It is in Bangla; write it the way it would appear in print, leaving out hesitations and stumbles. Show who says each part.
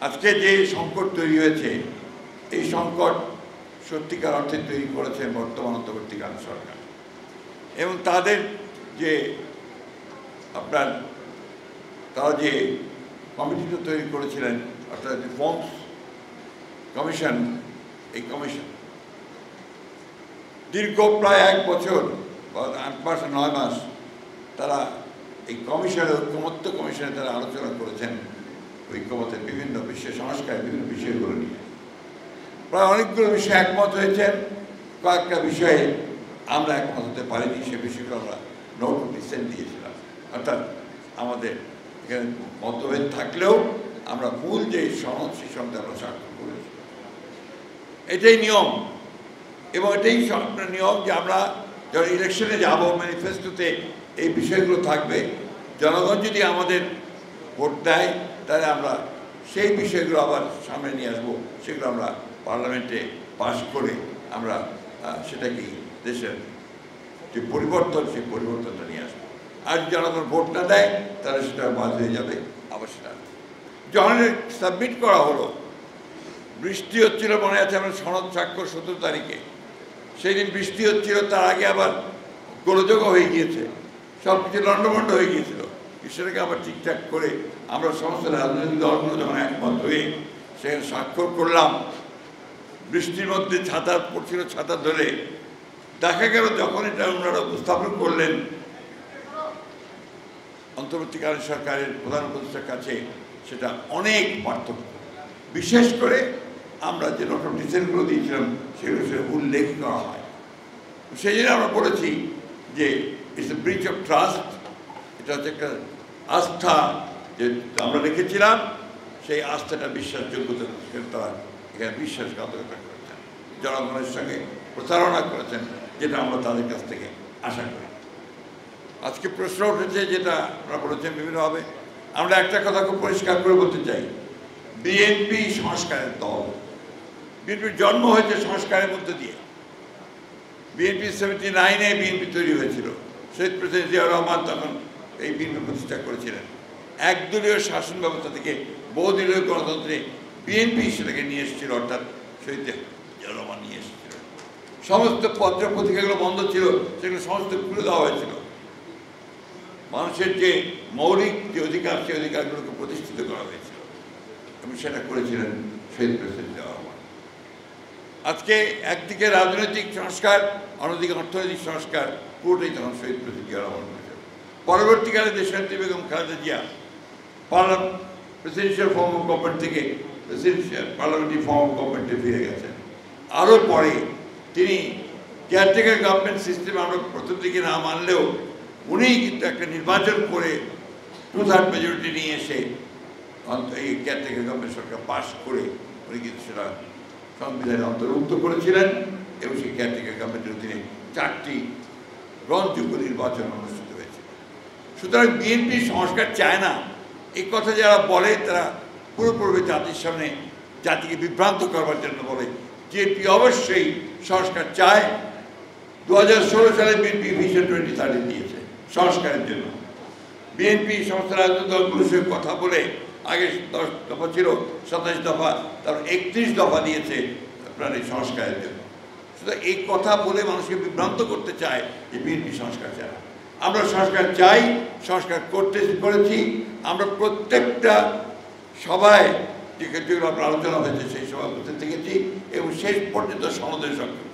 Speaker 1: আজকে যে সংকট তৈরি হয়েছে, এই সংকট সত্যিকার অর্থে তৈরি করেছেন বর্তমান অন্তর্বর্তীকালীন সরকার এবং তাদের যে তারা যে কমিটিটা তৈরি করেছিলেন, অর্থাৎ রিফর্মস কমিশন, এই কমিশন দীর্ঘ প্রায় 1 বছর বা 8 মাস 9 মাস তারা এই কমিশনের ঐক্যমত্য কমিশনে তারা আলোচনা করেছেন ঐক্যমতের বিভিন্ন বিষয়, সংস্কারের বিভিন্ন বিষয়গুলো নিয়ে। প্রায় অনেকগুলো বিষয়ে একমত হয়েছেন, কয়েকটা বিষয়ে আমরা একমত হতে পারিনি, সে বিষয়গুলো আমরা নোট অফ ডিসেন্ট দিয়েছিলাম। অর্থাৎ আমাদের এখানে মতভেদ থাকলেও আমরা মূল যে সনদ, সেই সনদে আমরা স্বাক্ষর করেছি। এটাই নিয়ম এবং এটাই আপনার নিয়ম যে আমরা যখন ইলেকশনে যাব, ম্যানিফেস্টোতে এই বিষয়গুলো থাকবে। জনগণ যদি আমাদের ভোট দেয় তাহলে আমরা সেই বিষয়গুলো আবার সামনে নিয়ে আসবো, সেগুলো আমরা পার্লামেন্টে পাস করে আমরা সেটাকে দেশের যে পরিবর্তন, সেই পরিবর্তনটা নিয়ে আসবো। আর জনগণ ভোট না দেয় তাহলে সেটা বাদ হয়ে যাবে। আবার সেটা যখন সাবমিট করা হলো, বৃষ্টি হচ্ছিল, মনে আছে আমরা সনদ স্বাক্ষর 17 তারিখে, সেই দিন বৃষ্টি হচ্ছিল, তার আগে আবার গোলযোগও হয়ে গিয়েছে, সব কিছু লণ্ডভণ্ড হয়ে গিয়েছিল। সেটাকে আবার ঠিকঠাক করে আমরা সমস্ত রাজনৈতিক দলগুলো যখন একমত হয়ে সেখানে স্বাক্ষর করলাম, বৃষ্টির মধ্যে ছাতা পড়ছিল, ছাতা ধরে দেখা গেল যখন এটা ওনারা উপস্থাপন করলেন অন্তর্বর্তীকালীন সরকারের প্রধান উপদেষ্টার কাছে, সেটা অনেক পার্থক্য। বিশেষ করে আমরা যে নোট অফ ডিসেন্টগুলো দিয়েছিলাম সেগুলো উল্লেখ করা হয়। সেই জন্য আমরা বলেছি যে it's a breach of trust. এটা হচ্ছে একটা আস্থা যে আমরা রেখেছিলাম, সেই আস্থাটা বিশ্বাসযোগ্যতা তারা এখানে বিশ্বাসঘাতকতা করেছেন, জনগণের সঙ্গে প্রতারণা করেছেন, যেটা আমরা তাদের কাছ থেকে আশা করি। আজকে প্রশ্ন উঠেছে, যেটা আমরা বলেছেন বিভিন্নভাবে, আমরা একটা কথা খুব পরিষ্কার করে বলতে চাই, বিএনপি সংস্কারের দল। বিএনপির জন্ম হয়েছে সংস্কারের মধ্যে দিয়ে। বিএনপি 79-এ বিএনপি তৈরি হয়েছিল। শহীদ প্রেসিডেন্ট জিয়াউর রহমান তখন এই বিএনপি প্রতিষ্ঠা করেছিলেন। একদলীয় শাসন ব্যবস্থা থেকে বহুদলীয় গণতন্ত্রে বিএনপি সেটাকে নিয়ে এসেছিল, অর্থাৎ শহীদ জিয়াউর রহমান নিয়ে এসেছিল। সমস্ত পত্র পত্রিকাগুলো বন্ধ ছিল, সেগুলো সমস্ত খুলে দেওয়া হয়েছিল। মানুষের যে মৌলিক যে অধিকার, সেই অধিকারগুলোকে প্রতিষ্ঠিত করা হয়েছিল এবং সেটা করেছিলেন শহীদ প্রেসিডেন্ট জিয়াউর রহমান। আজকে একদিকে রাজনৈতিক সংস্কার, অন্যদিকে অর্থনৈতিক সংস্কার, পুরোটাই তখন শহীদ প্রেসিডেন্ট জিয়াউর রহমান করেছেন। পরবর্তীকালে দেশনেত্রী Begum Khaleda Zia presidential form of government থেকে পার্লামেন্টারি ফর্ম অফ গভর্নমেন্টে ফিরে গেছেন। আরও পরে তিনি কেয়ারটেকার গভর্নমেন্ট সিস্টেম আমরা প্রথম দিকে না মানলেও উনিই কিন্তু একটা নির্বাচন করে 2/3 মেজরিটি নিয়ে এসে এই কেয়ারটেকার গভর্নমেন্ট সরকার পাশ করে উনি কিন্তু সেটা সংবিধানে অন্তর্ভুক্ত করেছিলেন এবং সেই কেয়ারটেকার গভর্নমেন্টের অধীনে 4টি গ্রহণযোগ্য নির্বাচন অনুষ্ঠিত হয়েছে। সুতরাং বিএনপি সংস্কার চায় না, এই কথা যারা বলে তারা পুরোপুরি জাতির সামনে জাতিকে বিভ্রান্ত করবার জন্য বলে। বিএনপি অবশ্যই সংস্কার চায়। 2016 সালে বিএনপি ভিশন 2030 দিয়েছে সংস্কারের জন্য। বিএনপি সমস্ত রাজনৈতিক দলগুলোর সঙ্গে কথা বলে, আগে 10 দফা ছিল, 27 দফা, তারপর 31 দফা দিয়েছে আপনার এই সংস্কারের জন্য। সুতরাং এই কথা বলে মানুষকে বিভ্রান্ত করতে চায় যে বিএনপি সংস্কার চায়। আমরা সংস্কার চাই, সংস্কার করেছি। আমরা প্রত্যেকটা সভায় যেগুলো আপনার আলোচনা হয়েছে সেই সভা করতে থেকেছি এবং শেষ পর্যন্ত সনদের স্বাক্ষর